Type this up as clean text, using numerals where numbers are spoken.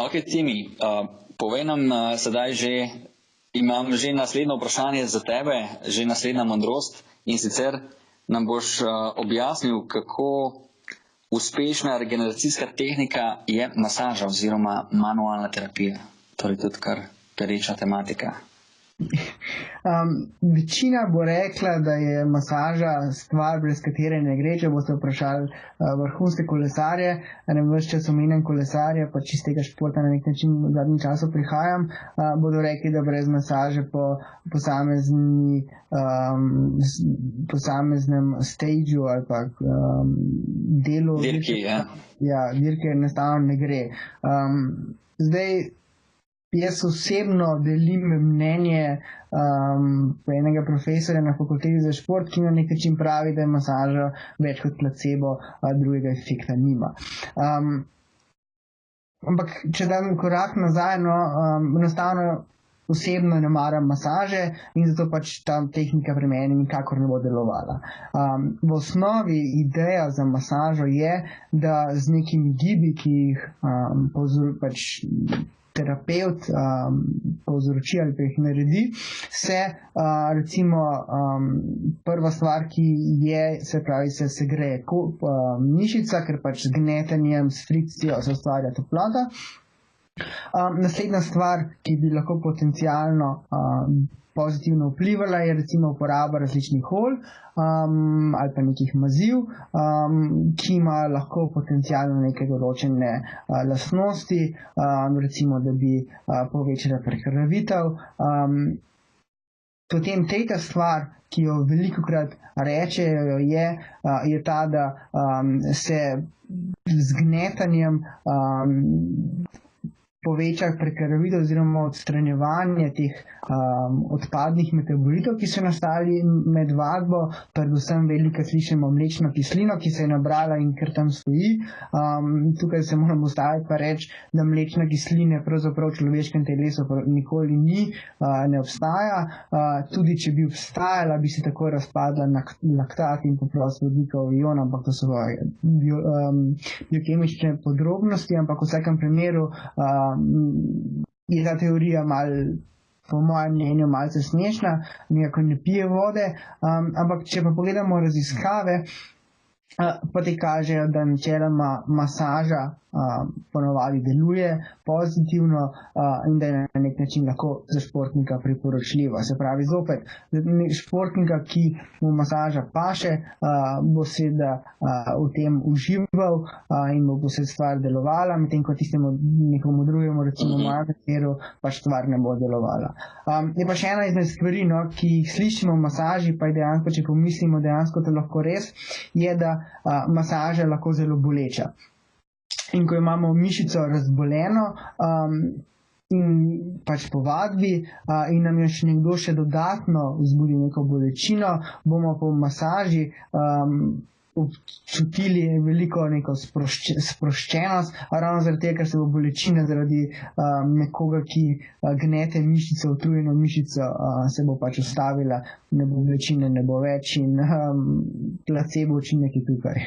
Ok, Timi, povej nam sedaj imam že naslednjo vprašanje za tebe, že naslednja modrost, in sicer nam boš objasnil, kako uspešna regeneracijska tehnika je masaža oziroma manualna terapija. Torej tudi kar pereča tematika. Večina bo rekla, da je masaža stvar, brez katere ne gre. Če boste vprašali vrhunske kolesarje, ves čas omenjam kolesarje, pa iz tega športa na nek način v zadnjem času prihajam, bodo rekli, da brez masaže po posameznem stageu ali pa delu dirke enostavno ne gre. Zdaj, jaz osebno delim mnenje enega profesorja na fakulteti za šport, ki na nek način pravi, da je masaža več kot placebo, drugega efekta nima. Ampak, če dam korak nazaj, enostavno osebno ne maram masaže in zato pač ta tehnika pri meni nikakor ne bo delovala. V osnovi ideja za masažo je, da z nekimi gibi, ki jih pač terapevt povzroči ali pa jih naredi, se recimo prva stvar, ki je, se pravi, se segreje mišica, ker pač z gnetenjem, s frikcijo se ustvarja toplota. Naslednja stvar, ki bi lahko potencialno pozitivno vplivala, je recimo uporaba različnih olj ali pa nekih maziv, ki ima lahko potencialno neke določene lastnosti, recimo, da bi povečala prekrvavitev. Potem tretja stvar, ki jo velikokrat rečejo, je ta, da se z gnetanjem poveča prekrvavitev oziroma odstranjevanje teh odpadnih metabolitov, ki so nastali med vadbo, predvsem veliko slišimo mlečno kislino, ki se je nabrala in ker tam stoji. Tukaj se moramo ustaviti pa reči, da mlečna kislina pravzaprav v človeškem telesu nikoli ni, ne obstaja. Tudi če bi obstajala, bi se takoj razpadla na laktat in poprost vodikov ion, ampak to so biokemične podrobnosti, ampak v vsakem primeru je ta teorija po mojem mnenju malce smešna, nekako ne pije vode, ampak če pa pogledamo raziskave, pa te kažejo, da načeloma masaža ponovadi deluje pozitivno in da je na nek način lahko za športnika priporočljiva. Se pravi, zopet, športnika, ki mu masaža paše, bo seveda v tem užival in bo se stvar delovala, medtem ko tistemu nekomu drugemu, recimo v mojem primeru, pač stvar ne bo delovala. Je pa še ena izmed stvari, ki jih slišimo v masaži, pa je dejansko, če pomislimo, dejansko to lahko res, je, da masaža je lahko zelo boleča. In ko imamo mišico razboleno in pač po vadbi in nam jo še nekdo še dodatno vzbudi neko bolečino, bomo po masaži občutili veliko neko sproščenost, ravno zaradi tega, ker se bo bolečina zaradi nekoga, ki gnete mišico, utrujeno mišico, se bo pač ustavila, ne bo bolečine, ne bo več in placebo učinek je tukaj.